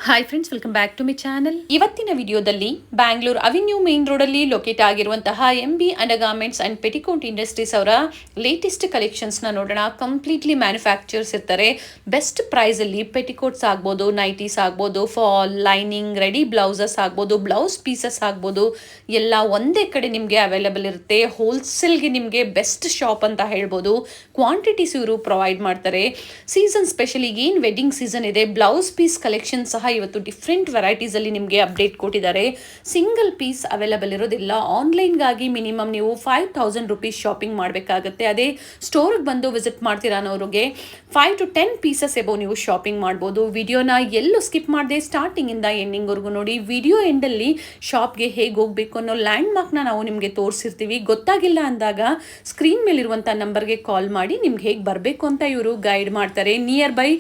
Hi friends, welcome back to my channel. ಇವತ್ತಿನ ವಿಡಿಯೋದಲ್ಲಿ Bangalore avenue main ರೋಡಲ್ಲಿ ಲೊಕೇಟ್ ಆಗಿರುವಂತಹ MB undergarments and petticoat industries ಅವರ ಲೇಟೆಸ್ಟ್ ಕಲೆಕ್ಷನ್ಸ್ನ ನೋಡೋಣ. ಕಂಪ್ಲೀಟ್ಲಿ ಮ್ಯಾನುಫ್ಯಾಕ್ಚರ್ಸ್ ಇರ್ತಾರೆ. ಬೆಸ್ಟ್ ಪ್ರೈಸಲ್ಲಿ ಪೆಟಿಕೋಟ್ಸ್ ಆಗ್ಬೋದು, ನೈಟೀಸ್ ಆಗ್ಬೋದು, ಫಾಲ್, ಲೈನಿಂಗ್, ರೆಡಿ ಬ್ಲೌಸಸ್ ಆಗ್ಬೋದು, ಬ್ಲೌಸ್ ಪೀಸಸ್ ಆಗ್ಬೋದು, ಎಲ್ಲ ಒಂದೇ ಕಡೆ ನಿಮಗೆ ಅವೈಲಬಲ್ ಇರುತ್ತೆ. ಹೋಲ್ಸೇಲ್ಗೆ ನಿಮಗೆ ಬೆಸ್ಟ್ ಶಾಪ್ ಅಂತ ಹೇಳ್ಬೋದು. ಕ್ವಾಂಟಿಟೀಸ್ ಇವರು ಪ್ರೊವೈಡ್ ಮಾಡ್ತಾರೆ. ಸೀಸನ್ ಸ್ಪೆಷಲಿ ಏನು ವೆಡ್ಡಿಂಗ್ ಸೀಸನ್ ಇದೆ, ಬ್ಲೌಸ್ ಪೀಸ್ ಕಲೆಕ್ಷನ್ ಸಹ ಇವತ್ತು ಡಿಫ್ರೆಂಟ್ ವೆರೈಟೀಸ್ ಅಲ್ಲಿ ನಿಮಗೆ ಅಪ್ಡೇಟ್ ಕೊಟ್ಟಿದ್ದಾರೆ. ಸಿಂಗಲ್ ಪೀಸ್ ಅವೈಲಬಲ್ ಇರೋದಿಲ್ಲ. ಆನ್ಲೈನ್ಗಾಗಿ ಮಿನಿಮಮ್ ನೀವು 5000 ರುಪೀಸ್ ಶಾಪಿಂಗ್ ಮಾಡಬೇಕಾಗುತ್ತೆ. ಅದೇ ಸ್ಟೋರ್ಗೆ ಬಂದು ವಿಸಿಟ್ ಮಾಡ್ತೀರಾ ಅನ್ನೋರಿಗೆ 5 to 10 ಪೀಸಸ್ ಎಬೋ ನೀವು ಶಾಪಿಂಗ್ ಮಾಡ್ಬೋದು. ವಿಡಿಯೋನ ಎಲ್ಲೂ ಸ್ಕಿಪ್ ಮಾಡದೆ ಸ್ಟಾರ್ಟಿಂಗಿಂದ ಎಂಡಿಂಗ್ವರೆಗೂ ನೋಡಿ. ವಿಡಿಯೋ ಎಂಡಲ್ಲಿ ಶಾಪ್ಗೆ ಹೇಗೆ ಹೋಗಬೇಕು ಅನ್ನೋ ಲ್ಯಾಂಡ್ ಮಾರ್ಕ್ನ ನಾವು ನಿಮಗೆ ತೋರಿಸಿರ್ತೀವಿ. ಗೊತ್ತಾಗಿಲ್ಲ ಅಂದಾಗ ಸ್ಕ್ರೀನ್ ಮೇಲಿರುವಂಥ ನಂಬರ್ಗೆ ಕಾಲ್ ಮಾಡಿ ನಿಮ್ಗೆ ಹೇಗೆ ಬರಬೇಕು ಅಂತ ಇವರು ಗೈಡ್ ಮಾಡ್ತಾರೆ. ನಿಯರ್ ಬೈ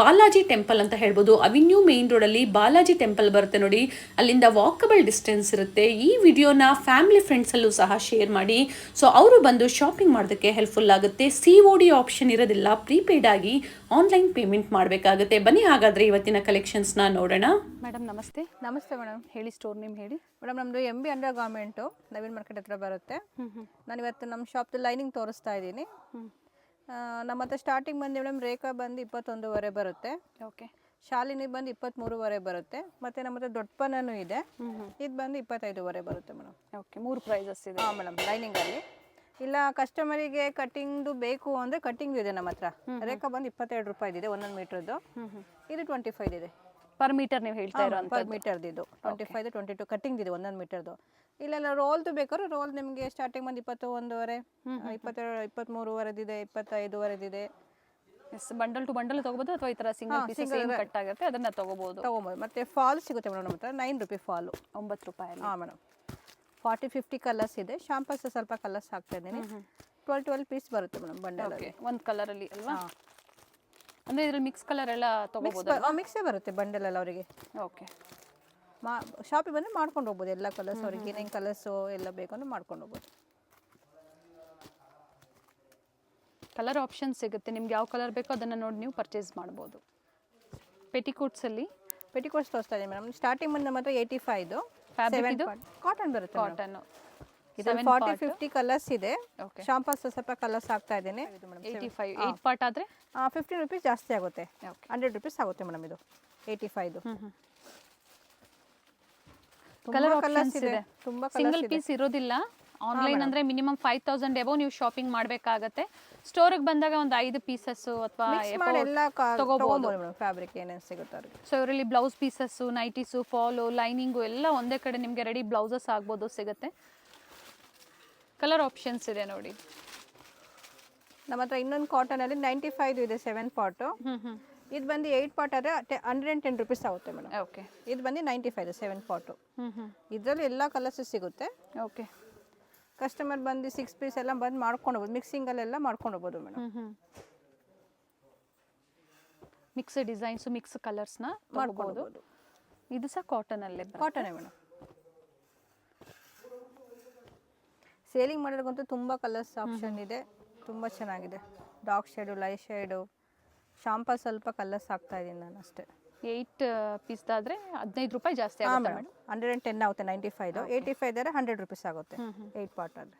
ಬಾಲಾಜಿ ಟೆಂಪಲ್ ಅಂತ ಹೇಳ್ಬೋದು. ಅವೆನ್ಯೂ ಮೇನ್ ರೋಡಲ್ಲಿ ಬಾಲಾಜಿ ಟೆಂಪಲ್ ಬರುತ್ತೆ ನೋಡಿ, ಅಲ್ಲಿಂದ ವಾಕಬಲ್ ಡಿಸ್ಟೆನ್ಸ್ ಇರುತ್ತೆ. ಈ ವಿಡಿಯೋನ ಫ್ಯಾಮಿಲಿ ಫ್ರೆಂಡ್ಸಲ್ಲೂ ಸಹ ಶೇರ್ ಮಾಡಿ, ಸೊ ಅವರು ಬಂದು ಶಾಪಿಂಗ್ ಮಾಡೋದಕ್ಕೆ ಹೆಲ್ಪ್ಫುಲ್ ಆಗುತ್ತೆ. COD ಆಪ್ಷನ್ ಇರೋದಿಲ್ಲ, ಪ್ರೀಪೇಯ್ಡ್ ಆಗಿ ಆನ್ಲೈನ್ ಪೇಮೆಂಟ್ ಮಾಡಬೇಕಾಗುತ್ತೆ. ಬನ್ನಿ ಹಾಗಾದರೆ ಇವತ್ತಿನ ಕಲೆಕ್ಷನ್ಸ್ನ ನೋಡೋಣ. ಮೇಡಮ್ ನಮಸ್ತೆ. ನಮಸ್ತೆ ಮೇಡಮ್. ಹೇಳಿ, ಸ್ಟೋರ್ ನೇಮ್ ಹೇಳಿ. ಮೇಡಮ್ ನಮ್ಮದು MB ಅಂಡರ್ಗಾರ್ಮೆಂಟು ನವೀನ್ ಮಾರ್ಕೆಟ್ ಹತ್ರ ಬರುತ್ತೆ. ನಾನು ಇವತ್ತು ನಮ್ಮ ಶಾಪ್ದು ಲೈನಿಂಗ್ ತೋರಿಸ್ತಾ ಇದ್ದೀನಿ. ನಮ್ಮ ಹತ್ರ ಸ್ಟಾರ್ಟಿಂಗ್ ಬಂದು ಮೇಡಮ್ ರೇಖಾ ಬಂದು 21.5 ಬರುತ್ತೆ. ಓಕೆ. ಶಾಲಿನಿ ಬಂದು 23.5 ಬರುತ್ತೆ. ಮತ್ತು ನಮ್ಮ ಹತ್ರ ದೊಡ್ಡ ಪನ್ನೂ ಇದೆ. ಇದು ಬಂದು 25.5 ಬರುತ್ತೆ ಮೇಡಮ್. ಓಕೆ, 3 ಪ್ರೈಸಸ್ ಇದೆ. ಹಾಂ ಮೇಡಮ್, ಲೈನಿಂಗಲ್ಲಿ. ಇಲ್ಲ ಕಸ್ಟಮರಿಗೆ ಕಟ್ಟಿಂಗ್ದು ಬೇಕು ಅಂದರೆ ಕಟ್ಟಿಂಗ್ ಇದೆ ನಮ್ಮ ಹತ್ರ. ರೇಖಾ ಬಂದು 22 ರೂಪಾಯಿದಿದೆ 1 ಮೀಟ್ರದ್ದು. ಇದು 25 ಇದೆ ಪರ್ ಮೀಟರ್ ನೀವು ಹೇಳ್ತಾ ಇರೋ ಪರ್ ಮೀಟರ್ದು. ಇದು 25 22 ಕಟ್ಟಿಂಗ್ ಇದೆ 1 ಮೀಟರ್ದು. ಇಲ್ಲೆಲ್ಲ ರೋಲ್ದು ಬೇಕಾದ್ರೆ ರೋಲ್ ನಿಮಗೆ ಸ್ಟಾರ್ಟಿಂಗ್ ಬಂದು 21.5, 22, 23.5 ಇದೆ, 25.5 ಬಂಡಲ್ ಟು ಬಂಡಲ್ ತಗೋಬಹುದು ಅಥವಾ ಈ ತರ ಸಿಂಗಲ್ ಪೀಸಸ್ ಏನು ಕಟ್ ಆಗಿರುತ್ತೆ ಅದನ್ನ ತಗೋಬಹುದು. ಮತ್ತೆ ಫಾಲ್ ಸಿಗುತ್ತೆ ಮೇಡಮ್ ನಮ್ಮ ಹತ್ರ. 9 ರೂಪಾಯಿ ಫಾಲು, 9 ರೂಪಾಯಿ. ಹಾಂ ಮೇಡಮ್. 40-50 ಕಲರ್ಸ್ ಇದೆ. ಶಾಂಪಲ್ಸ್ ಸ್ವಲ್ಪ ಕಲರ್ಸ್ ಹಾಕ್ತಾ ಇದ್ದೀನಿ. 12 ಪೀಸ್ ಬರುತ್ತೆ ಮೇಡಮ್ ಬಂಡಲ್. ಒಂದು ಕಲರ್ ಅಲ್ಲಿ ಅಲ್ವಾ? ಅಂದ್ರೆ ಇದ್ರಲ್ಲಿ ಮಿಕ್ಸ್ ಕಲರ್ ಎಲ್ಲ ತಗೋಬಹುದು. ಮಿಕ್ಸೇ ಬರುತ್ತೆ ಬಂಡಲ್ ಎಲ್ಲ ಅವರಿಗೆ. ಓಕೆ. ಶಾಪಿಗೆ ಬಂದರೆ ಮಾಡ್ಕೊಂಡು ಹೋಗ್ಬೋದು. ಎಲ್ಲ ಕಲರ್ಸ್ ಅವ್ರಿಗೆ ಏನೇನು ಕಲರ್ಸು ಎಲ್ಲ ಬೇಕಂದ್ರೆ ಮಾಡ್ಕೊಂಡು ಹೋಗ್ಬೋದು. ಕಲರ್ ಆಪ್ಷನ್ ಸಿಗುತ್ತೆ. ನಿಮ್ಗೆ ಯಾವ ಕಲರ್ ಬೇಕೋ ಅದನ್ನು ನೋಡಿ ನೀವು ಪರ್ಚೇಸ್ ಮಾಡ್ಬೋದು. ಪೆಟಿಕೋಟ್ಸಲ್ಲಿ ಪೆಟಿಕೋಟ್ಸ್ ತೋರಿಸ್ತಾ ಇದ್ದೀನಿ ಮೇಡಮ್. ಸ್ಟಾರ್ಟಿಂಗ್ ಬಂದು ನಮ್ಮ ಹತ್ರ 85 ಫ್ಯಾಬ್ರಿಕ್ ಕಾಟನ್ ಬರುತ್ತೆ. ಕಾಟನ್. ಇದರಲ್ಲಿ 40-50 ಕಲರ್ಸ್ ಇದೆ. ಶಾಂಪಲ್ಸ್ ಸ್ವಲ್ಪ ಕಲರ್ಸ್ ಹಾಕ್ತಾ ಇದ್ದೀನಿ. 85 8 ಪಾರ್ಟ್ ಆದರೆ 15 ರೂಪೀಸ್ ಜಾಸ್ತಿ ಆಗುತ್ತೆ. 100 ರೂಪೀಸ್ ಆಗುತ್ತೆ ಮೇಡಮ್. ಇದು 85. ಕಲರ್ ಕಲರ್ಸ್ ಇದೆ. ತುಂಬ ಸಿಂಗಲ್ ಪೀಸ್ ಇರೋದಿಲ್ಲ. ಆನ್ಲೈನ್ ಅಂದ್ರೆ ಮಿನಿಮಮ್ 5000 ಎಬೋ ನೀವು ಶಾಪಿಂಗ್ ಮಾಡಬೇಕಾಗತ್ತೆ. ಸ್ಟೋರಿಗೆ ಬಂದಾಗ ಒಂದು 5 ಪೀಸಸ್ ಅಥವಾ ಎಲ್ಲ ತಗೋಬಹುದು ಮೇಡಮ್. ಫ್ಯಾಬ್ರಿಕ್ ಏನೇನು ಸಿಗುತ್ತೆ ಅವ್ರಿಗೆ. ಸೊ ಇವರಲ್ಲಿ blouse pieces, nighties, fall, lining ಎಲ್ಲ ಒಂದೇ ಕಡೆ ನಿಮಗೆ ರೆಡಿ ಬ್ಲೌಸಸ್ ಆಗ್ಬೋದು ಸಿಗುತ್ತೆ. ಕಲರ್ ಆಪ್ಷನ್ಸ್ ಇದೆ ನೋಡಿ. ನಮ್ಮ ಹತ್ರ ಇನ್ನೊಂದು ಕಾಟನ್ ಅಲ್ಲಿ 95 ಇದೆ 7 ಪಾರ್ಟ್. ಇದು ಬಂದು 8 ಪಾರ್ಟ್ ಆದರೆ 110 ರೂಪೀಸ್ ಆಗುತ್ತೆ ಮೇಡಮ್. ಓಕೆ. ಇದು ಬಂದು 95 7 ಪಾರ್ಟ್. ಇದರಲ್ಲಿ ಎಲ್ಲ ಕಲರ್ಸ್ ಸಿಗುತ್ತೆ. ಓಕೆ. ಕಸ್ಟಮರ್ ಬಂದು 6 ಪೀಸ್ ಎಲ್ಲ ಬಂದು ಮಾಡ್ಕೊಂಡು ಹೋಗ್ಬೋದು. ಮಿಕ್ಸಿಂಗಲ್ಲೆಲ್ಲ ಮಾಡ್ಕೊಂಡು ಹೋಗ್ಬೋದು ಮೇಡಮ್. ಮಿಕ್ಸ್ ಡಿಸೈನ್ಸ್, ಮಿಕ್ಸ್ ಕಲರ್ಸ್ನ ಮಾಡ್ಬೋದು. ಇದು ಸಹ ಕಾಟನಲ್ಲೇ. ಕಾಟನೇ ಮೇಡಮ್. ಸೇಲಿಂಗ್ ಮಾಡೋದಕ್ಕಂತೂ ತುಂಬ ಕಲರ್ಸ್ ಆಪ್ಷನ್ ಇದೆ. ತುಂಬ ಚೆನ್ನಾಗಿದೆ. Dark shade, light shade, sample ಸ್ವಲ್ಪ ಕಲರ್ಸ್ ಹಾಕ್ತಾ ಇದ್ದೀನಿ ನಾನು ಅಷ್ಟೇ. 8 ಪೀಸ್ದಾದರೆ 15 ರೂಪಾಯಿ ಜಾಸ್ತಿ ಆಗುತ್ತೆ ಮೇಡಮ್. 110 ಆಗುತ್ತೆ 95. 85 ಆದರೆ 100 ರೂಪೀಸ್ ಆಗುತ್ತೆ 8 ಪಾರ್ಟ್ ಆದರೆ.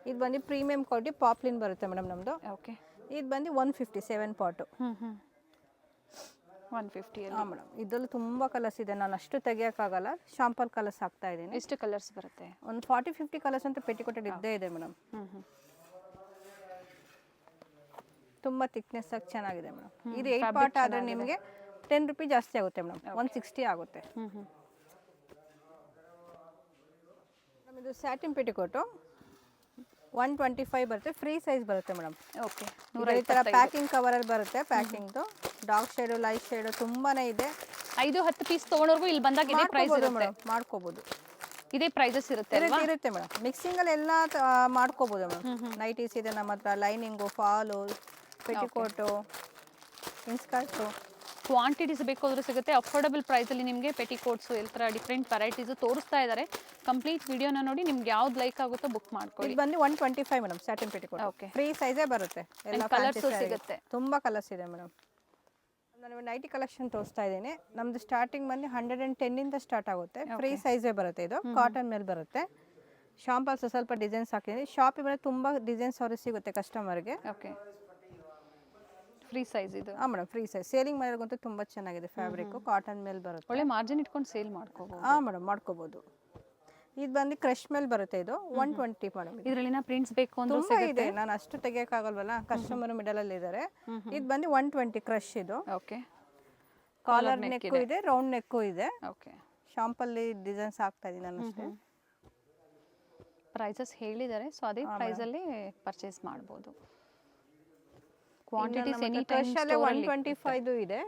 ಇದು ಬಂದು ಪ್ರೀಮಿಯಂ ಕ್ವಾಲಿಟಿ ಪಾಪ್ಲಿನ್ ಬರುತ್ತೆ ಮೇಡಮ್ ನಮ್ಮದು. ಓಕೆ. ಇದು ಬಂದು 150 7 ಪಾರ್ಟು. 150. ಹಾಂ ಮೇಡಮ್. ಇದರಲ್ಲಿ ತುಂಬ ಕಲರ್ಸ್ ಇದೆ. ನಾನು ಅಷ್ಟು ತೆಗಿಯೋಕ್ಕಾಗಲ್ಲ. ಶಾಂಪಲ್ ಕಲರ್ಸ್ ಹಾಕ್ತಾ ಇದ್ದೀನಿ. ಎಷ್ಟು ಕಲರ್ಸ್ ಬರುತ್ತೆ? ಒಂದು 40-50 ಕಲರ್ಸ್ ಅಂತ ಪೆಟಿಕೋಟಲ್ಲಿ ಇದ್ದೇ ಇದೆ ಮೇಡಮ್. ತುಂಬ ಥಿಕ್ನೆಸ್ ಆಗಿ ಚೆನ್ನಾಗಿದೆ ಮೇಡಮ್. ಇದು 8 ಪಾರ್ಟ್ ಆದರೆ ನಿಮಗೆ 10 ರೂಪೀಸ್ ಜಾಸ್ತಿ ಆಗುತ್ತೆ ಮೇಡಮ್. 160 ಆಗುತ್ತೆ. ಇದು ಸ್ಯಾಟಿನ್ ಪೆಟಿಕೋಟು 125 ಬರುತ್ತೆ. ಫ್ರೀ ಸೈಜ್ ಬರುತ್ತೆ ಮೇಡಮ್. ಓಕೆ. ಈ ಥರ ಪ್ಯಾಕಿಂಗ್ ಕವರಲ್ಲಿ ಬರುತ್ತೆ. ಪ್ಯಾಕಿಂಗ್ದು ಡಾರ್ಕ್ ಶೇಡು, ಲೈಟ್ ಶೇಡು ತುಂಬಾ ಇದೆ. 5-10 ಪೀಸ್ ತೊಗೊಂಡವ್ರಿಗೂ ಇಲ್ಲಿ ಬಂದಾಗ ಇದೇ ಪ್ರೈಸ್ ಇರುತ್ತೆ. ಮಾಡ್ಕೋಬೋದು. ಇದೇ ಪ್ರೈಸಸ್ ಇರುತ್ತೆ ಇರುತ್ತೆ ಮೇಡಮ್. ಮಿಕ್ಸಿಂಗಲ್ಲಿ ಎಲ್ಲ ಮಾಡ್ಕೋಬೋದು ಮೇಡಮ್. ನೈಟೀಸ್ ಇದೆ ನಮ್ಮ ಹತ್ರ, ಲೈನಿಂಗು, ಫಾಲು, ಪೆಟಿಕೋಟು, ಇನ್ಸ್ಕರ್ಟು. ಕ್ವಾಂಟಿಟೀಸ್ ಬೇಕಾದರೂ ಸಿಗುತ್ತೆ. ಅಫೋರ್ಡಬಲ್ ಪ್ರೈಸಲ್ಲಿ ನಿಮಗೆ ಪೆಟಿಕೋಟ್ಸು ಈ ಥರ ಡಿಫ್ರೆಂಟ್ ವೆರೈಟೀಸು ತೋರಿಸ್ತಾ ಇದ್ದಾರೆ. ಕಂಪ್ಲೀಟ್ ವಿಡಿಯೋನ ನೋಡಿ ನಿಮ್ಗೆ ಯಾವ್ದು ಲೈಕ್ ಆಗುತ್ತೋ ಬುಕ್ ಮಾಡ್ಕೊಳ್ಳಿ. ಇದು ಬಂದು 125 madam satin petticoat. Okay. Free size ಬರುತ್ತೆ. ಎಲ್ಲ ಕಲರ್ಸು ಸಿಗುತ್ತೆ. ತುಂಬ ಕಲರ್ಸ್ ಇದೆ ಮೇಡಮ್. ನಾನು ನೈಟಿ ಕಲೆಕ್ಷನ್ ತೋರಿಸ್ತಾ ಇದ್ದೀನಿ. ನಮ್ದು ಸ್ಟಾರ್ಟಿಂಗ್ ಬಂದು 110 ಸ್ಟಾರ್ಟ್ ಆಗುತ್ತೆ. ಫ್ರೀ ಸೈಜೇ ಬರುತ್ತೆ, ಇದು ಕಾಟನ್ ಮೇಲೆ ಬರುತ್ತೆ. ಶಾಂಪಲ್ಸ್ ಸ್ವಲ್ಪ ಡಿಸೈನ್ಸ್ ಹಾಕಿದ್ದೀನಿ. ಶಾಪಿಗೆ ಬಂದರೆ ತುಂಬ ಡಿಸೈನ್ಸ್ ಅವ್ರಿಗೆ ಸಿಗುತ್ತೆ ಕಸ್ಟಮರ್ಗೆ. ಓಕೆ, ಫ್ರೀ ಸೈಜ್ ಇದು. ಹಾಂ ಮೇಡಮ್, ಫ್ರೀ ಸೈಜ್. ಸೇಲಿಂಗ್ ಮಾಡೋಕ್ಕಂತೂ ತುಂಬ ಚೆನ್ನಾಗಿದೆ. ಫ್ಯಾಬ್ರಿಕ್ಕು ಕಾಟನ್ ಮೇಲೆ ಬರುತ್ತೆ. ಒಳ್ಳೆ ಮಾರ್ಜಿನ್ ಇಟ್ಕೊಂಡು ಸೇಲ್ ಮಾಡ್ಕೋಬಹುದು. ಹಾಂ ಮೇಡಮ್, ಮಾಡ್ಕೋಬೋದು. ಇದು ಬಂದು ಕ್ರಶ್ ಮೇಲೆ ಬರುತ್ತೆ. ಇದು 120 ಮೇಡಮ್. ಇದರಲ್ಲಿನ ಪ್ರಿಂಟ್ಸ್ ಬೇಕು ಅಂದ್ರೆ ತುಂಬ ಇದೆ, ನಾನು ಅಷ್ಟು ತೆಗಿಯೋಕ್ಕಾಗಲ್ವಲ್ಲ, ಕಸ್ಟಮರ್ ಮಿಡಲಲ್ಲಿ ಇದ್ದಾರೆ. ಇದು ಬಂದು 120 ಕ್ರಶ್. ಇದು ಓಕೆ, ಕಾಲರ್ ನೆಕ್ಕು ಇದೆ, ರೌಂಡ್ ನೆಕ್ಕು ಇದೆ. ಓಕೆ, ಶಾಂಪಲ್ಲಿ ಡಿಸೈನ್ಸ್ ಹಾಕ್ತಾ ಇದ್ದೀನಿ ನಾನು ಅಷ್ಟೇ. ಪ್ರೈಸಸ್ ಹೇಳಿದ್ದಾರೆ, ಸೊ ಅದೇ ಪ್ರೈಸಲ್ಲಿ ಪರ್ಚೇಸ್ ಮಾಡ್ಬೋದು. ಕ್ವಾಂಟಿಟೀಸ್ ಎನಿ ಟೈಮ್ ಕ್ರಶ್ ಅಲ್ಲೇ 125 ಇದೆ.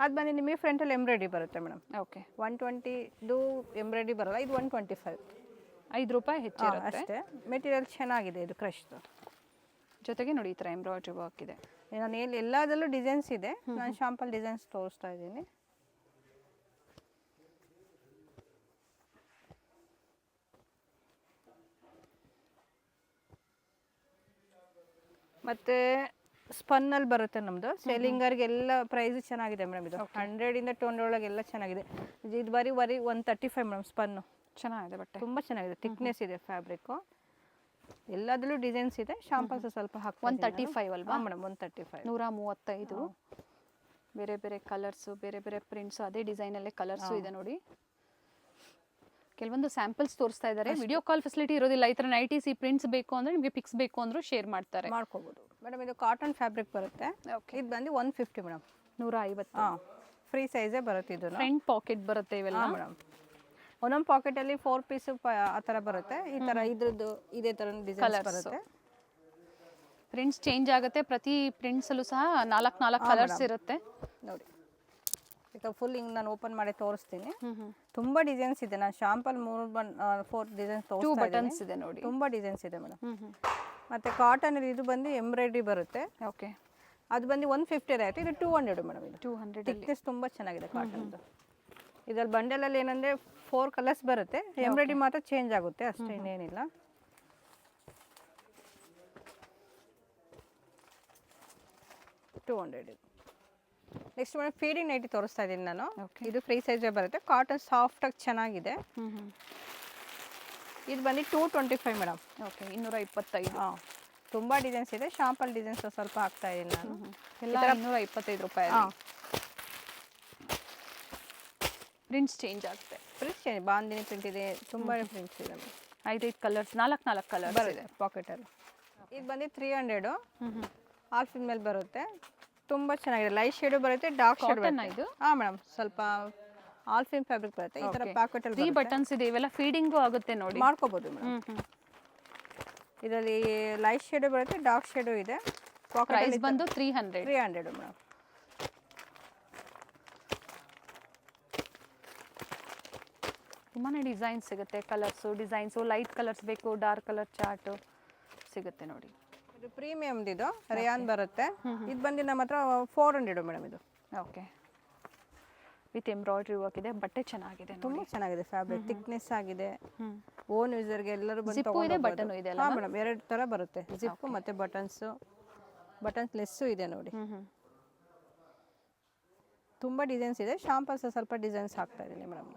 ಅದು ಬಂದು ನಿಮಗೆ ಫ್ರಂಟಲ್ಲಿ ಎಂಬ್ರಾಯ್ಡ್ರಿ ಬರುತ್ತೆ ಮೇಡಮ್. ಓಕೆ, 120 ಎಂಬ್ರಾಯ್ಡ್ರಿ ಬರಲ್ಲ, ಇದು 125. ₹5 ಹೆಚ್ಚಿರುತ್ತೆ ಅಷ್ಟೇ. ಮೆಟೀರಿಯಲ್ ಚೆನ್ನಾಗಿದೆ ಇದು ಕ್ರಶ್ದು. ಜೊತೆಗೆ ನೋಡಿ ಈ ಥರ ಎಂಬ್ರಾಯ್ಡ್ರಿ ವರ್ಕ್ ಇದೆ. ನಾನು ಎಲ್ಲದರಲ್ಲೂ ಡಿಸೈನ್ಸ್ ಇದೆ. ನಾನು ಶಾಂಪಲ್ ಡಿಸೈನ್ಸ್ ತೋರಿಸ್ತಾ ಇದ್ದೀನಿ. ಮತ್ತು ಸ್ಪನ್ನಲ್ಲಿ ಬರುತ್ತೆ ನಮ್ಮದು. ಸೇಲಿಂಗರ್ಗೆಲ್ಲ ಪ್ರೈಸ್ ಚೆನ್ನಾಗಿದೆ ಮೇಡಮ್. ಇದು 100 ಇಂದ 200 ಒಳಗೆ ಎಲ್ಲ ಚೆನ್ನಾಗಿದೆ. ಇದು ಬರೀ 135 ಮೇಡಮ್. ಸ್ಪನ್ನು ಚೆನ್ನಾಗಿದೆ, ಬಟ್ಟೆ ತುಂಬ ಚೆನ್ನಾಗಿದೆ. ಥಿಕ್ನೆಸ್ ಇದೆ ಫ್ಯಾಬ್ರಿಕ್ಕು. ಎಲ್ಲದರಲ್ಲೂ ಡಿಸೈನ್ಸ್ ಇದೆ. ಶಾಂಪಲ್ಸ್ ಸ್ವಲ್ಪ ಹಾಕಿ 135 ಅಲ್ವಾ ಮೇಡಮ್? 135, 135. ಬೇರೆ ಬೇರೆ ಕಲರ್ಸು, ಬೇರೆ ಬೇರೆ ಪ್ರಿಂಟ್ಸು, ಅದೇ ಡಿಸೈನಲ್ಲೇ ಕಲರ್ಸು ಇದೆ ನೋಡಿ. ಕೆಲವೊಂದು ಸ್ಯಾಂಪಲ್ಸ್ ತೋರಿಸ್ತಾ ಇದ್ದಾರೆ. ವಿಡಿಯೋ ಕಾಲ್ ಫೆಸಿಲಿಟಿ ಇರೋದಿಲ್ಲ. ಈ ಥರ ನೈಟೀಸ್ ಈ ಪ್ರಿಂಟ್ಸ್ ಬೇಕು ಅಂದರೆ ನಿಮಗೆ ಪಿಕ್ಸ್ ಬೇಕು ಅಂದರೂ ಶೇರ್ ಮಾಡ್ತಾರೆ, ಮಾಡ್ಕೋಬೋದು ಮೇಡಮ್. ಇದು ಕಾಟನ್ ಫ್ಯಾಬ್ರಿಕ್ ಬರುತ್ತೆ. ಓಕೆ, ಇದು ಬಂದು 150 ಮೇಡಮ್. 150. ಹಾಂ, ಫ್ರೀ ಸೈಜೇ ಬರುತ್ತೆ. ಇದು ಫ್ರಂಟ್ ಪಾಕೆಟ್ ಬರುತ್ತೆ ಇವೆಲ್ಲ ಮೇಡಮ್. ಒಂದೊಂದು ಪಾಕೆಟಲ್ಲಿ 4 ಪೀಸು ಆ ಥರ ಬರುತ್ತೆ. ಈ ಥರ ಇದ್ರದ್ದು ಇದೇ ಥರ ಡಿಸೈನ್ ಬರುತ್ತೆ. ಪ್ರಿಂಟ್ಸ್ ಚೇಂಜ್ ಆಗುತ್ತೆ. ಪ್ರತಿ ಪ್ರಿಂಟ್ಸಲ್ಲೂ ಸಹ 4 ಕಲರ್ಸ್ ಇರುತ್ತೆ ನೋಡಿ. ಈಗ ಫುಲ್ ಹಿಂಗೆ ನಾನು ಓಪನ್ ಮಾಡಿ ತೋರಿಸ್ತೀನಿ. ತುಂಬ ಡಿಸೈನ್ಸ್ ಇದೆ. ನಾನು ಶಾಂಪಲ್ 4 ಡಿಸೈನ್ಸ್ ತೋರಿಸ್ತಾ ಬಟನ್ಸ್ ಇದೆ ನೋಡಿ. ತುಂಬ ಡಿಸೈನ್ಸ್ ಇದೆ ಮೇಡಮ್. ಮತ್ತು ಕಾಟನ್ ಇದು ಬಂದು ಎಂಬ್ರಾಯ್ಡ್ರಿ ಬರುತ್ತೆ. ಓಕೆ, ಅದು ಬಂದು 150 ಆಯಿತು. ಇದು 200 ಮೇಡಮ್. ಇದು 200. ಥಿಕ್ನೆಸ್ ತುಂಬ ಚೆನ್ನಾಗಿದೆ ಕಾಟನ್ದು. ಇದರಲ್ಲಿ ಬಂಡಲಲ್ಲಿ ಏನಂದರೆ 4 ಕಲರ್ಸ್ ಬರುತ್ತೆ. ಎಂಬ್ರಾಯ್ಡ್ರಿ ಮಾತ್ರ ಚೇಂಜ್ ಆಗುತ್ತೆ ಅಷ್ಟೇ, ಇನ್ನೇನಿಲ್ಲ. $200. ನೆಕ್ಸ್ಟ್ ಮೇಡಮ್ ಫೀಡಿಂಗ್ ನೈಟಿ ತೋರಿಸ್ತಾ ಇದ್ದೀನಿ ನಾನು. ಇದು ಫ್ರೀ ಸೈಜೇ ಬರುತ್ತೆ. ಕಾಟನ್ ಸಾಫ್ಟಾಗಿ ಚೆನ್ನಾಗಿದೆ. ಇದು ಬಂದು 225 ಮೇಡಮ್. ಓಕೆ, 225. ಹಾಂ, ತುಂಬ ಡಿಸೈನ್ಸ್ ಇದೆ. ಶಾಂಪಲ್ ಡಿಸೈನ್ಸ್ ಸ್ವಲ್ಪ ಹಾಕ್ತಾ ಇದ್ದೀನಿ ನಾನು. ಎಲ್ಲ ₹225. ಹಾಂ, ಪ್ರಿಂಟ್ಸ್ ಚೇಂಜ್ ಆಗುತ್ತೆ. ಪ್ರಿಂಟ್ಸ್ ಚೇಂಜ್, ಬಾಂದಿನಿ ಪ್ರಿಂಟ್ ಇದೆ, ತುಂಬ ಪ್ರಿಂಟ್ಸ್ ಇದೆ. 5 ಕಲರ್ಸ್, 4 ಕಲರ್ಸ್ ಬರುತ್ತೆ ಪಾಕೆಟಲ್ಲಿ. ಇದು ಬಂದು 300 ಆಲ್ಫಿನ್ ಮೇಲೆ ಬರುತ್ತೆ. ತುಂಬ ಚೆನ್ನಾಗಿದೆ. ಲೈಟ್ ಶೇಡು ಬರುತ್ತೆ, ಡಾರ್ಕ್ ಶೇಡ್ ಬರುತ್ತೆ. ಇದು ಹಾಂ ಮೇಡಮ್, ಸ್ವಲ್ಪ ಆಲ್ಫಿನ್ ಫ್ಯಾಬ್ರಿಕ್ ಬರುತ್ತೆ. ಈ ಥರ ಪ್ಯಾಕೆಟಲ್ಲಿ 3 ಬಟನ್ಸ್ ಇದೆ. ಇವೆಲ್ಲ ಫೀಡಿಂಗು ಆಗುತ್ತೆ ನೋಡಿ, ಮಾಡ್ಕೋಬೋದು ಮೇಡಮ್. ಇದರಲ್ಲಿ ಲೈಟ್ ಶೇಡು ಬರುತ್ತೆ, ಡಾರ್ಕ್ ಶೇಡು ಇದೆ. ಪ್ರೈಸ್ ಬಂದು 300 ಮೇಡಮ್. ತುಂಬಾ ಡಿಸೈನ್ಸ್ ಸಿಗುತ್ತೆ. ಕಲರ್ಸು, ಡಿಸೈನ್ಸು, ಲೈಟ್ ಕಲರ್ಸ್ ಬೇಕು, ಡಾರ್ಕ್ ಕಲರ್ ಚಾರ್ಟು ಸಿಗುತ್ತೆ ನೋಡಿ. ಇದು ಪ್ರೀಮಿಯಮ್ದಿದು ರೇಯಾನ್ ಬರುತ್ತೆ. ಇದು ಬಂದು ನಮ್ಮ ಹತ್ರ 400 ಮೇಡಮ್. ಇದು ಓಕೆ, ವಿತ್ ಎಂಬ್ರಾಯ್ಡ್ರಿ ವರ್ಕ್ ಇದೆ. ಬಟ್ಟೆ ಚೆನ್ನಾಗಿದೆ, ತುಂಬ ಚೆನ್ನಾಗಿದೆ. ಫ್ಯಾಬ್ರಿಕ್ ಥಿಕ್ನೆಸ್ ಆಗಿದೆ. ಓನ್ ಯೂಸರ್ಗೆ ಎಲ್ಲರೂ ಬಂದು ಜಿಪ್ಪು ಇದೆ, ಬಟನ್ ಇದೆ ಅಲ್ಲ? ಹಾಂ ಮೇಡಮ್, 2 ಥರ ಬರುತ್ತೆ. ಜಿಪ್ಪು ಮತ್ತು ಬಟನ್ಸು. ಬಟನ್ಸ್ ಲೆಸ್ಸು ಇದೆ ನೋಡಿ. ತುಂಬ ಡಿಸೈನ್ಸ್ ಇದೆ. ಶಾಂಪಲ್ಸ್ ಸ್ವಲ್ಪ ಡಿಸೈನ್ಸ್ ಹಾಕ್ತಾ ಇದ್ದೀನಿ ಮೇಡಮ್.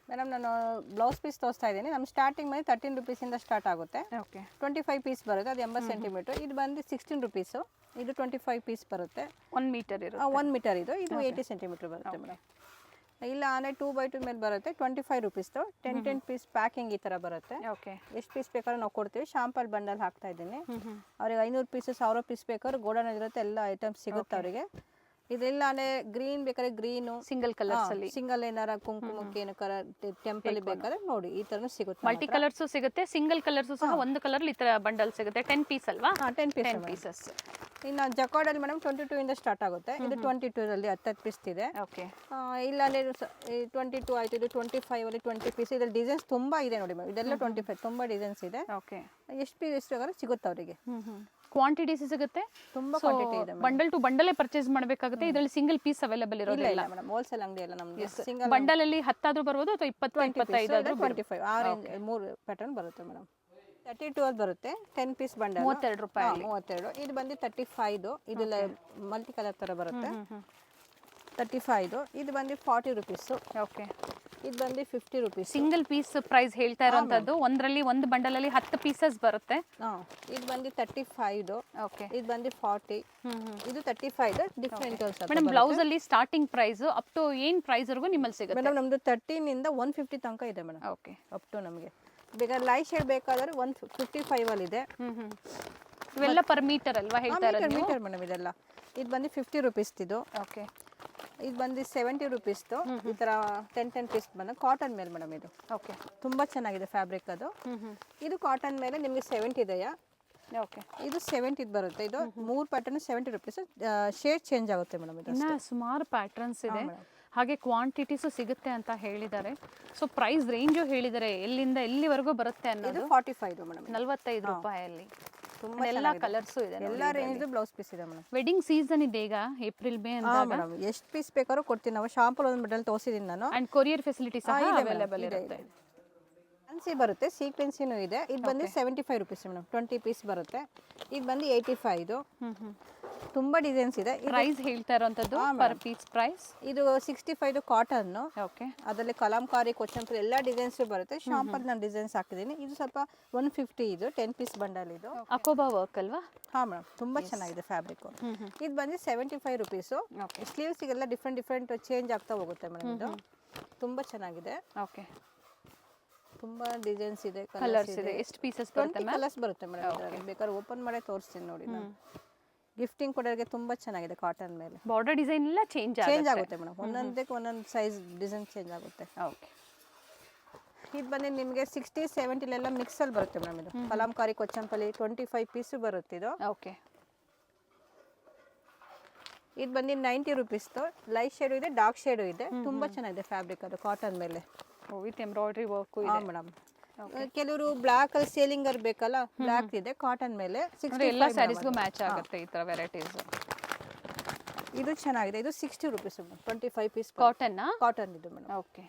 ಮೇಡಮ್ ನಾನು ಬ್ಲೌಸ್ ಪೀಸ್ ತೋರಿಸ್ತಾ ಇದ್ದೀನಿ. ನಮ್ಮ ಸ್ಟಾರ್ಟಿಂಗ್ ಬಂದು ₹13 ಸ್ಟಾರ್ಟ್ ಆಗುತ್ತೆ. ಓಕೆ, 25 ಪೀಸ್ ಬರುತ್ತೆ. ಅದು 80 ಸೆಂಟಿಮೀಟ್ರ್. ಇದು ಬಂದು ₹16. ಇದು 25 ಪೀಸ್ ಬರುತ್ತೆ. 1 ಮೀಟರ್ ಇರುತ್ತೆ. 1 ಮೀಟರ್ ಇದು 80 ಸೆಂಟಿಮೀಟ್ರ್ ಬರುತ್ತೆ ಮೇಡಮ್. ಇಲ್ಲ ಅಂದರೆ 2x2 ಮೇಲೆ ಬರುತ್ತೆ. ₹25. 10 ಪೀಸ್ ಪ್ಯಾಕಿಂಗ್ ಈ ಥರ ಬರುತ್ತೆ. ಓಕೆ, ಎಷ್ಟು ಪೀಸ್ ಬೇಕಾದ್ರೂ ನಾವು ಕೊಡ್ತೀವಿ. ಶಾಂಪಲ್ ಬಂಡಲ್ ಹಾಕ್ತಾ ಇದ್ದೀನಿ. ಅವ್ರಿಗೆ 500 ಪೀಸ್ 1000 ಪೀಸ್ ಬೇಕಾದ್ರೂ ಗೋಡನ್ ಇರುತ್ತೆ. ಎಲ್ಲ ಐಟಮ್ಸ್ ಸಿಗುತ್ತೆ ಅವರಿಗೆ. ಇದೆಲ್ಲ ಗ್ರೀನ್ ಬೇಕಾದ್ರೆ ಗ್ರೀನು, ಸಿಂಗಲ್ ಕಲರ್ಸ್ ಅಲ್ಲಿ, ಸಿಂಗಲ್ ಏನಾರ ಕುಂಕುಮಕ್ಕೆ ಏನಾರ ಟೆಂಪಲ್ ಬೇಕಾದ್ರೆ ನೋಡಿ ಈ ಥರನೂ ಸಿಗುತ್ತೆ. ಮಲ್ಟಿ ಕಲರ್ಸು ಸಿಗುತ್ತೆ, ಸಿಂಗಲ್ ಕಲರ್ಸು ಸಹ ಒಂದು ಕಲರ್ ಈ ಥರ ಬಂಡಲ್ ಸಿಗುತ್ತೆ. 10 ಪೀಸ್ ಅಲ್ವಾ? 10 ಪೀಸಸ್. ಇನ್ನು ಜಕಾರ್ಡಲ್ಲಿ ಮೇಡಮ್ 22 ಇಂದ ಸ್ಟಾರ್ಟ್ ಆಗುತ್ತೆ. ಇದು 22ರಲ್ಲಿ 10 ಪೀಸ್ ಇದೆ. ಓಕೆ, ಇಲ್ಲ ಅಂದರೆ 22 ಆಯಿತು. ಇದು 25ಅಲ್ಲಿ 20 ಪೀಸ್. ಇದ್ರಲ್ಲಿ ಡಿಸೈನ್ಸ್ ತುಂಬ ಇದೆ ನೋಡಿ ಮ್ಯಾಮ್. ಇದೆಲ್ಲ 25 ತುಂಬ ಡಿಸೈನ್ಸ್ ಇದೆ. ಓಕೆ, ಎಷ್ಟು ಪೀಸ್ ಬೇಕಾದ್ರೆ ಸಿಗುತ್ತೆ ಅವರಿಗೆ. ಕ್ವಾಂಟಿಟೀಸ್ ಸಿಗುತ್ತೆ, ತುಂಬ ಕ್ವಾಂಟಿಟಿ ಇದೆ. ಬಂಡಲ್ ಟು ಬಂಡಲೇ ಪರ್ಚೇಸ್ ಮಾಡಬೇಕಾಗುತ್ತೆ. ಇದರಲ್ಲಿ ಸಿಂಗಲ್ ಪೀಸ್ ಅವೈಲೇಬಲ್ ಇರೋದಿಲ್ಲ ಮೇಡಮ್. ಹೋಲ್ಸೇಲ್ ಅಂಗಡಿ ಅಲ್ಲ ನಮ್ದು. ಸಿಂಗಲ್ ಬಂಡಲ್ ಅಲ್ಲಿ 10 ಆದ್ರೂ ಬರ್ಬೋದು ಅಥವಾ 20 25 ಆದ್ರೂ 25 ಆ ರೇಂಜ್ 3 ಪ್ಯಾಟರ್ನ್ ಬರುತ್ತೆ ಮೇಡಮ್. 32 ಅಲ್ಲಿ ಬರುತ್ತೆ 10 ಪೀಸ್ ಬಂಡಲ್ 32 ರೂಪಾಯಿ 32. ಇದು ಬಂದು 35. ಇದು ಮಲ್ಟಿ ಕಲರ್ ತರ ಬರುತ್ತೆ 35. ಇದು ಬಂದು 40 ರುಪೀಸ್. ಓಕೆ. ಇದು ಬಂದು 50 ರುಪೀಸ್. ಸಿಂಗಲ್ ಪೀಸ್ ಪ್ರೈಸ್ ಹೇಳ್ತಾ ಇರೋಂಥದ್ದು. ಒಂದರಲ್ಲಿ ಒಂದು ಬಂಡಲ್ ಅಲ್ಲಿ 10 ಪೀಸಸ್ ಬರುತ್ತೆ. ಇದು ಬಂದು 35. ಓಕೆ. ಇದು ಬಂದು 40. ಇದು 35 ಡಿಫ್ರೆಂಟ್. ಮೇಡಮ್ ಬ್ಲೌಸ್ ಅಲ್ಲಿ ಸ್ಟಾರ್ಟಿಂಗ್ ಪ್ರೈಸ್ ಅಪ್ ಟು ಏನ್ ಪ್ರೈಸ್ ವರೆಗೂ ನಿಮ್ಮಲ್ಲಿ ಸಿಗುತ್ತೆ? ಮೇಡಮ್ ನಮ್ದು 13 ಇಂದ 150 ತನಕ ಇದೆ ಮೇಡಮ್. ಓಕೆ. ಅಪ್ ಟು ನಮಗೆ ಬೇಕಾದ್ರೆ ಲೈಟ್ ಶೇಡ್ ಬೇಕಾದ್ರೆ 155 ಅಲ್ಲಿ ಇದೆ. ಇವೆಲ್ಲ ಪರ್ ಮೀಟರ್ ಅಲ್ವಾ ಹೇಳ್ತಾ ಇರೋದು? ಮೀಟರ್ ಮೇಡಮ್ ಇದೆಲ್ಲ. ಇದು ಬಂದು 50 ರುಪೀಸ್ ಇದು. ಓಕೆ. ಇದು ಬಂದು 70 ರುಪೀಸ್. ಈ ತರ 10 ಪೀಸ್ ಬಂದು ಕಾಟನ್ ಮೇಲೆ ಮೇಡಮ್ ಇದು. ಓಕೆ. ತುಂಬಾ ಚೆನ್ನಾಗಿದೆ ಫ್ಯಾಬ್ರಿಕ್ ಅದು. ಇದು ಕಾಟನ್ ಮೇಲೆ ನಿಮಗೆ 70 ಇದೆಯಾ? ಓಕೆ. ಇದು 70 ಬರುತ್ತೆ. ಇದು 3 ಪ್ಯಾಟರ್ನ್ 70 ರುಪೀಸ್. ಶೇಡ್ ಚೇಂಜ್ ಆಗುತ್ತೆ ಮೇಡಮ್. ಇದು ಇನ್ನ ಸುಮಾರು ಪ್ಯಾಟರ್ನ್ಸ್ ಇದೆ, ಹಾಗೆ ಕ್ವಾಂಟಿಟೀಸು ಸಿಗುತ್ತೆ ಅಂತ ಹೇಳಿದ್ದಾರೆ. ಸೊ ಪ್ರೈಸ್ ರೇಂಜು ಹೇಳಿದ್ದಾರೆ, ಎಲ್ಲಿಂದ ಎಲ್ಲಿವರೆಗೂ ಬರುತ್ತೆ ಅನ್ನೋದು. ಇದು 45 ಮೇಡಮ್. 45 ರೂಪಾಯಲ್ಲಿ ತುಂಬಾ ಎಲ್ಲ ಕಲರ್ಸ್ ಇದೆ, ಎಲ್ಲ ರೇಂಜ್ ಬ್ಲೌಸ್ ಪೀಸ್ ಇದೆ ಮೇಡಮ್. ವೆಡ್ಡಿಂಗ್ ಸೀಸನ್ ಇದೆ ಈಗ, ಏಪ್ರಿಲ್ ಮೇ ಅಂದಾಗ ಮೇಡಮ್ ಎಷ್ಟು ಪೀಸ್ ಬೇಕಾದ್ರೂ ಕೊಡ್ತೀನಿ ನಾವು. ಶಾಂಪಲ್ ಒಂದು ಮೆಡಲ್ ತೋರಿಸಿದೀನಿ ನಾನು. ಅಂಡ್ ಕೊರಿಯರ್ ಫೆಸಿಲಿಟಿ ಸಹ ಅವೈಲೇಬಲ್ ಇರುತ್ತೆ. ಫ್ಯಾನ್ಸಿ ಬರುತ್ತೆ, ಸೀಕ್ವೆನ್ಸಿನೂ ಇದೆ. ಇದು ಬಂದು 75 ರುಪೀಸ್ ಮೇಡಮ್. 20 ಪೀಸ್ ಬರುತ್ತೆ. ಇದು ಬಂದು 85. ತುಂಬಾ ಡಿಸೈನ್ಸ್ ಇದೆ. ಪ್ರೈಸ್ ಹೇಳ್ತಾ ಇರೋಂಥದ್ದು ಪರ್ ಪೀಸ್ ಪ್ರೈಸ್ ಇದು 65 ಕಾಟನ್. ಓಕೆ. ಅದರಲ್ಲಿ ಕಲಾಂಕಾರಿ, ಕೊಚ್ಚಂಪುರಿ ಎಲ್ಲ ಡಿಸೈನ್ಸ್ ಬರುತ್ತೆ. ಶಾಂಪಲ್ ನಾನು ಡಿಸೈನ್ಸ್ ಹಾಕಿದ್ದೀನಿ. ಇದು ಸ್ವಲ್ಪ 150. ಇದು 10 ಪೀಸ್ ಬಂಡಲ್. ಇದು ಅಕೋಬಾ ವರ್ಕ್ ಅಲ್ವಾ? ಹಾ ಮೇಡಮ್, ತುಂಬಾ ಚೆನ್ನಾಗಿದೆ ಫ್ಯಾಬ್ರಿಕ್. ಇದು ಬಂದು 75 ರುಪೀಸ್. ಸ್ಲೀವ್ಸ್ಗೆಲ್ಲ ಡಿಫ್ರೆಂಟ್ ಚೇಂಜ್ ಆಗ್ತಾ ಹೋಗುತ್ತೆ ಮೇಡಮ್. ಇದು ತುಂಬಾ ಚೆನ್ನಾಗಿದೆ. ಓಕೆ. ತುಂಬಾ ಡಿಸೈನ್ಸ್ ಇದೆ, ಕಲರ್ಸ್ ಇದೆ. ಎಷ್ಟು ಪೀಸಸ್ ಬರುತ್ತೆ? ಕಲರ್ಸ್ ಬರುತ್ತೆ ಮೇಡಮ್. ಬೇಕಾದ್ರೆ ಓಪನ್ ಮಾಡಿ ತೋರಿಸ್ತೀನಿ ನೋಡಿ ನಾನು. ಗಿಫ್ಟಿಂಗ್ ಕೊಡೋರಿಗೆ ತುಂಬಾ ಚೆನ್ನಾಗಿದೆ ಕಾಟನ್ ಮೇಲೆ. ಬಾರ್ಡರ್ ಡಿಸೈನ್ ಎಲ್ಲ ಚೇಂಜ್ ಆಗುತ್ತೆ ಮೇಡಮ್. ಒಂದೊಂದಕ್ಕೆ ಒಂದೊಂದು ಸೈಜ್ ಡಿಸೈನ್ ಚೇಂಜ್ ಆಗುತ್ತೆ. ಓಕೆ. ಇದು ಬಂದು ನಿಮಗೆ 60, 70 ಮಿಕ್ಸ್ ಅಲ್ಲಿ ಬರುತ್ತೆ ಮೇಡಮ್. ಇದು ಕಲಾಂಕಾರಿ, ಕೊಚ್ಚಂಪಲ್ಲಿ 25 ಪೀಸ್ ಬರುತ್ತೆ ಇದು. ಓಕೆ. ಇದು ಬಂದು 90 ರುಪೀಸ್. ಲೈಟ್ ಶೇಡು ಇದೆ, ಡಾರ್ಕ್ ಶೇಡು ಇದೆ. ತುಂಬಾ ಚೆನ್ನಾಗಿದೆ ಫ್ಯಾಬ್ರಿಕ್ ಅದು ಕಾಟನ್ ಮೇಲೆ. ವಿತ್ ಎಂಬ್ರಾಯ್ಡ್ರಿ ವರ್ಕ್ ಇದೆ. ಹಾ ಮೇಡಮ್. ಕೆಲವರು ಬ್ಲಾಕ್ ಅಲ್ಲಿ ಸೇಲಿಂಗ್ ಬೇಕಲ್ಲ, ಬ್ಲಾಕ್ ಇದೆ ಕಾಟನ್ ಮೇಲೆ. ಎಲ್ಲ ಸ್ಯಾರೀಸ್ಗೂ ಮ್ಯಾಚ್ ಆಗುತ್ತೆ ಈ ತರ ವೆರೈಟೀಸ್. ಇದು ಚೆನ್ನಾಗಿದೆ. ಇದು 60 ರುಪೀಸ್. 25 ಪೀಸ್ ಕಾಟನ್ ಇದು ಮೇಡಮ್. ಓಕೆ.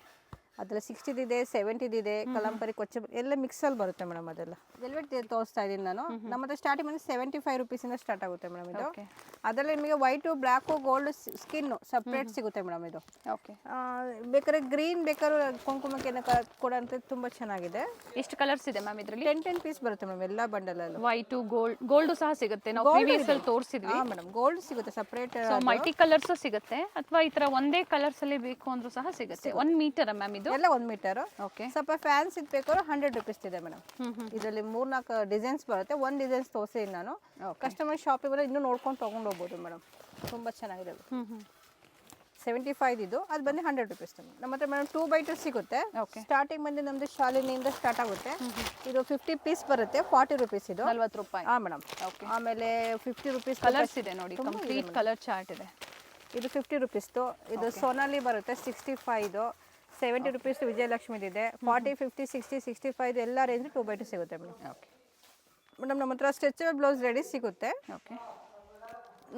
ಅದರಲ್ಲಿ 60 ಇದೆ, 70 ಇದೆ, ಕಲಂಪರಿ, ಕೊಚ್ಚ ಎಲ್ಲ ಮಿಕ್ಸ್ ಅಲ್ಲಿ ಬರುತ್ತೆ ಮೇಡಮ್. ಅದೆಲ್ಲ ವೆಲ್ವೆಟ್ ತೋರಿಸ್ತಾ ಇದ್ದೀನಿ ನಾನು. ನಮ್ಮ ಹತ್ರ ಸ್ಟಾರ್ಟಿಂಗ್ ಬಂದು 75 ರುಪೀಸ್ ಇಂದ ಸ್ಟಾರ್ಟ್ ಆಗುತ್ತೆ ಮೇಡಮ್ ಇದು. ಅದರಲ್ಲಿ ನಿಮಗೆ white, black, gold skin separate ಸಿಗುತ್ತೆ ಮೇಡಮ್ ಇದು. ಓಕೆ. ಬೇಕಾದ್ರೆ ಗ್ರೀನ್ ಬೇಕಾದ್ರೆ ಕುಂಕುಮಕ್ಕೆ ಕೊಡೋಂಥ ತುಂಬಾ ಚೆನ್ನಾಗಿದೆ. ಎಷ್ಟು ಕಲರ್ಸ್ ಇದೆ ಮ್ಯಾಮ್ ಇದರಲ್ಲಿ? 10 ಪೀಸ್ ಬರುತ್ತೆ ಮೇಡಮ್ ಎಲ್ಲ ಬಂಡಲ್ ಅಲ್ಲಿ. ವೈಟ್, ಗೋಲ್ಡ್ ಸಹ ಸಿಗುತ್ತೆ. ನಾವು ಪ್ರೀವಿಯಸ್ ಅಲ್ಲಿ ತೋರಿಸಿದ್ವಿ. ಹಾ ಮೇಡಮ್, ಗೋಲ್ಡ್ ಸಿಗುತ್ತೆ ಸಪ್ರೇಟ್. ಮಲ್ಟಿ ಕಲರ್ಸ್ ಸಿಗುತ್ತೆ, ಅಥವಾ ಈ ತರ ಒಂದೇ ಕಲರ್ಸ್ ಅಲ್ಲಿ ಬೇಕು ಅಂದ್ರೂ ಸಹ ಸಿಗುತ್ತೆ. 1 ಮೀಟರ್ ಮ್ಯಾಮ್ ಇದು? ಎಲ್ಲ 1 ಮೀಟರ್. ಓಕೆ. ಸ್ವಲ್ಪ ಫ್ಯಾನ್ಸ್ ಬೇಕಾದ್ರೆ 100 ರುಪೀಸ್ ಇದೆ ಮೇಡಮ್. ಇದರಲ್ಲಿ 3-4 ಡಿಸೈನ್ಸ್ ಬರುತ್ತೆ. ಒಂದು ಡಿಸೈನ್ಸ್ ತೋರಿಸಿದ್ದೀನಿ ನಾನು. ಕಸ್ಟಮರ್ ಶಾಪಿಗೆ ಇನ್ನೂ ನೋಡ್ಕೊಂಡು ತಗೊಂಡು ಹೋಗ್ಬೋದು ಮೇಡಮ್. ತುಂಬಾ ಚೆನ್ನಾಗಿದೆ. 75 ಇದು. ಅದು ಬಂದು 100 ರುಪೀಸ್ ನಮ್ಮ ಹತ್ರ ಮೇಡಮ್. 2x2 ಸಿಗುತ್ತೆ. ಸ್ಟಾರ್ಟಿಂಗ್ ಬಂದು ನಮ್ದು ಶಾಲಿನಿಂದ ಸ್ಟಾರ್ಟ್ ಆಗುತ್ತೆ. ಇದು 50 ಪೀಸ್ ಬರುತ್ತೆ. 40 ರುಪೀಸ್ ಇದು. 40 ರೂಪಾಯಿ. ಹಾ ಮೇಡಮ್. ಆಮೇಲೆ 50 ರುಪೀಸ್ ಕಲರ್ಸ್ ಇದೆ ನೋಡಿ, ಕಂಪ್ಲೀಟ್ ಕಲರ್ ಚಾರ್ಟ್ ಇದೆ. ಇದು 50 ರುಪೀಸ್. ಇದು ಸೋನಾಲಿ ಬರುತ್ತೆ 65. 70 ರುಪೀಸ್ ವಿಜಯಲಕ್ಷ್ಮಿದಿದೆ. 40, 50, 60, 65 ಎಲ್ಲ ರೇಂಜ್ 2x2 ಸಿಗುತ್ತೆ ಮೇಡಮ್. ಓಕೆ ಮೇಡಮ್, ನಮ್ಮ ಹತ್ರ ಸ್ಟ್ರೆಚಬಲ್ ಬ್ಲೌಸ್ ರೆಡಿ ಸಿಗುತ್ತೆ. ಓಕೆ.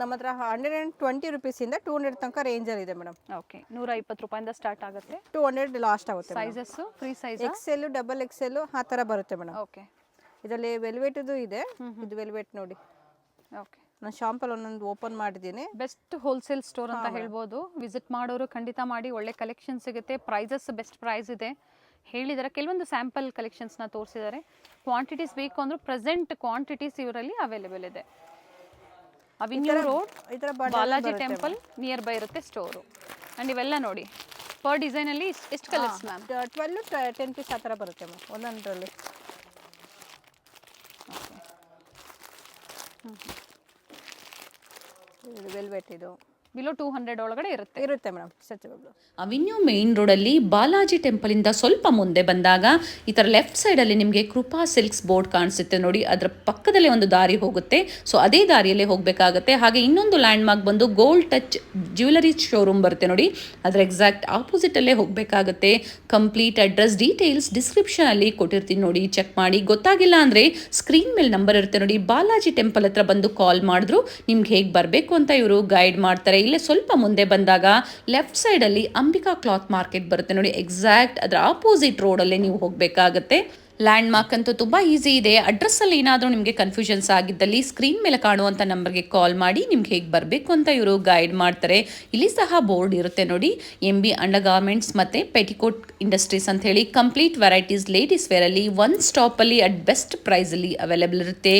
ನಮ್ಮ ಹತ್ರ 120 ರುಪೀಸಿಂದ 200 ತನಕ ರೇಂಜಲ್ಲಿ ಇದೆ ಮೇಡಮ್. ಓಕೆ. 120 ರೂಪಾಯಿಂದ ಸ್ಟಾರ್ಟ್ ಆಗುತ್ತೆ. 200 ಲಾಸ್ಟ್ ಆಗುತ್ತೆ. Sizes free size, XL, XXL ಆ ಥರ ಬರುತ್ತೆ ಮೇಡಮ್. ಓಕೆ. ಇದರಲ್ಲಿ ವೆಲ್ವೆಟ್ದು ಇದೆ. ಇದು ವೆಲ್ವೆಟ್ ನೋಡಿ. ಓಕೆ. ನಾನು ಶಾಂಪಲ್ ಒಂದೊಂದು ಓಪನ್ ಮಾಡಿದ್ದೀನಿ. ಬೆಸ್ಟ್ ಹೋಲ್ಸೇಲ್ ಸ್ಟೋರ್ ಅಂತ ಹೇಳ್ಬೋದು. ವಿಸಿಟ್ ಮಾಡೋರು ಖಂಡಿತ ಮಾಡಿ, ಒಳ್ಳೆ ಕಲೆಕ್ಷನ್ ಸಿಗುತ್ತೆ. ಪ್ರೈಸಸ್ ಬೆಸ್ಟ್ ಪ್ರೈಸ್ ಇದೆ ಹೇಳಿದ್ದಾರೆ. ಕೆಲವೊಂದು ಸ್ಯಾಂಪಲ್ ಕಲೆಕ್ಷನ್ಸ್ನ ತೋರಿಸಿದ್ದಾರೆ. ಕ್ವಾಂಟಿಟೀಸ್ ಬೇಕು ಅಂದರೂ ಪ್ರೆಸೆಂಟ್ ಕ್ವಾಂಟಿಟೀಸ್ ಇವರಲ್ಲಿ ಅವೈಲೇಬಲ್ ಇದೆ. Avenue road, Balaji temple near by ಇರುತ್ತೆ ಸ್ಟೋರು. ಆ್ಯಂಡ್ ಇವೆಲ್ಲ ನೋಡಿ, ಪರ್ ಡಿಸೈನಲ್ಲಿ ಎಷ್ಟು ಕಲರ್ಸ್ ಮ್ಯಾಮ್? 12 10 ಪೀಸ್ ಆ ಥರ ಬರುತ್ತೆ ಮ್ಯಾಮ್ ಒಂದೊಂದರಲ್ಲಿ. ಇದು ವೆಲ್ವೆಟ್. ಇದು ಬಿಲೋ 200 ಒಳಗಡೆ ಇರುತ್ತೆ ಮೇಡಮ್. ಅವಿನ್ಯೂ ಮೇನ್ ರೋಡಲ್ಲಿ ಬಾಲಾಜಿ ಟೆಂಪಲಿಂದ ಸ್ವಲ್ಪ ಮುಂದೆ ಬಂದಾಗ ಈ ಥರ ಲೆಫ್ಟ್ ಸೈಡಲ್ಲಿ ನಿಮಗೆ ಕೃಪಾ ಸಿಲ್ಕ್ಸ್ ಬೋರ್ಡ್ ಕಾಣಿಸುತ್ತೆ ನೋಡಿ. ಅದರ ಪಕ್ಕದಲ್ಲೇ ಒಂದು ದಾರಿ ಹೋಗುತ್ತೆ. ಸೊ ಅದೇ ದಾರಿಯಲ್ಲೇ ಹೋಗಬೇಕಾಗುತ್ತೆ. ಹಾಗೆ ಇನ್ನೊಂದು ಲ್ಯಾಂಡ್ ಮಾರ್ಕ್ ಬಂದು ಗೋಲ್ಡ್ ಟಚ್ ಜ್ಯುವೆಲರಿ ಶೋರೂಮ್ ಬರುತ್ತೆ ನೋಡಿ. ಅದರ ಎಕ್ಸಾಕ್ಟ್ ಆಪೋಸಿಟಲ್ಲೇ ಹೋಗಬೇಕಾಗುತ್ತೆ. ಕಂಪ್ಲೀಟ್ ಅಡ್ರೆಸ್ ಡೀಟೇಲ್ಸ್ ಡಿಸ್ಕ್ರಿಪ್ಷನಲ್ಲಿ ಕೊಟ್ಟಿರ್ತೀನಿ ನೋಡಿ, ಚೆಕ್ ಮಾಡಿ. ಗೊತ್ತಾಗಿಲ್ಲ ಅಂದರೆ ಸ್ಕ್ರೀನ್ ಮೇಲೆ ನಂಬರ್ ಇರುತ್ತೆ ನೋಡಿ. ಬಾಲಾಜಿ ಟೆಂಪಲ್ ಹತ್ರ ಬಂದು ಕಾಲ್ ಮಾಡಿದ್ರು ನಿಮ್ಗೆ ಹೇಗೆ ಬರಬೇಕು ಅಂತ ಇವರು ಗೈಡ್ ಮಾಡ್ತಾರೆ. ಇಲ್ಲೇ ಸ್ವಲ್ಪ ಮುಂದೆ ಬಂದಾಗ ಲೆಫ್ಟ್ ಸೈಡಲ್ಲಿ ಅಂಬಿಕಾ ಕ್ಲಾತ್ ಮಾರ್ಕೆಟ್ ಬರುತ್ತೆ ನೋಡಿ. ಎಕ್ಸಾಕ್ಟ್ ಅದರ ಆಪೋಸಿಟ್ ರೋಡಲ್ಲೇ ನೀವು ಹೋಗಬೇಕಾಗತ್ತೆ. ಲ್ಯಾಂಡ್ ಮಾರ್ಕ್ ಅಂತೂ ತುಂಬ ಈಸಿ ಇದೆ. ಅಡ್ರೆಸ್ಸಲ್ಲಿ ಏನಾದರೂ ನಿಮಗೆ ಕನ್ಫ್ಯೂಷನ್ಸ್ ಆಗಿದ್ದಲ್ಲಿ ಸ್ಕ್ರೀನ್ ಮೇಲೆ ಕಾಣುವಂಥ ನಂಬರ್ಗೆ ಕಾಲ್ ಮಾಡಿ ನಿಮ್ಗೆ ಹೇಗೆ ಬರಬೇಕು ಅಂತ ಇವರು ಗೈಡ್ ಮಾಡ್ತಾರೆ. ಇಲ್ಲಿ ಸಹ ಬೋರ್ಡ್ ಇರುತ್ತೆ ನೋಡಿ, MB ಅಂಡರ್ ಗಾರ್ಮೆಂಟ್ಸ್ ಮತ್ತು ಪೆಟಿಕೋಟ್ ಇಂಡಸ್ಟ್ರೀಸ್ ಅಂತ ಹೇಳಿ ಕಂಪ್ಲೀಟ್ ವೆರೈಟೀಸ್ ಲೇಡೀಸ್ ವೇರಲ್ಲಿ ಒನ್ ಸ್ಟಾಪಲ್ಲಿ ಅಟ್ ಬೆಸ್ಟ್ ಪ್ರೈಸಲ್ಲಿ ಅವೈಲೇಬಲ್ ಇರುತ್ತೆ.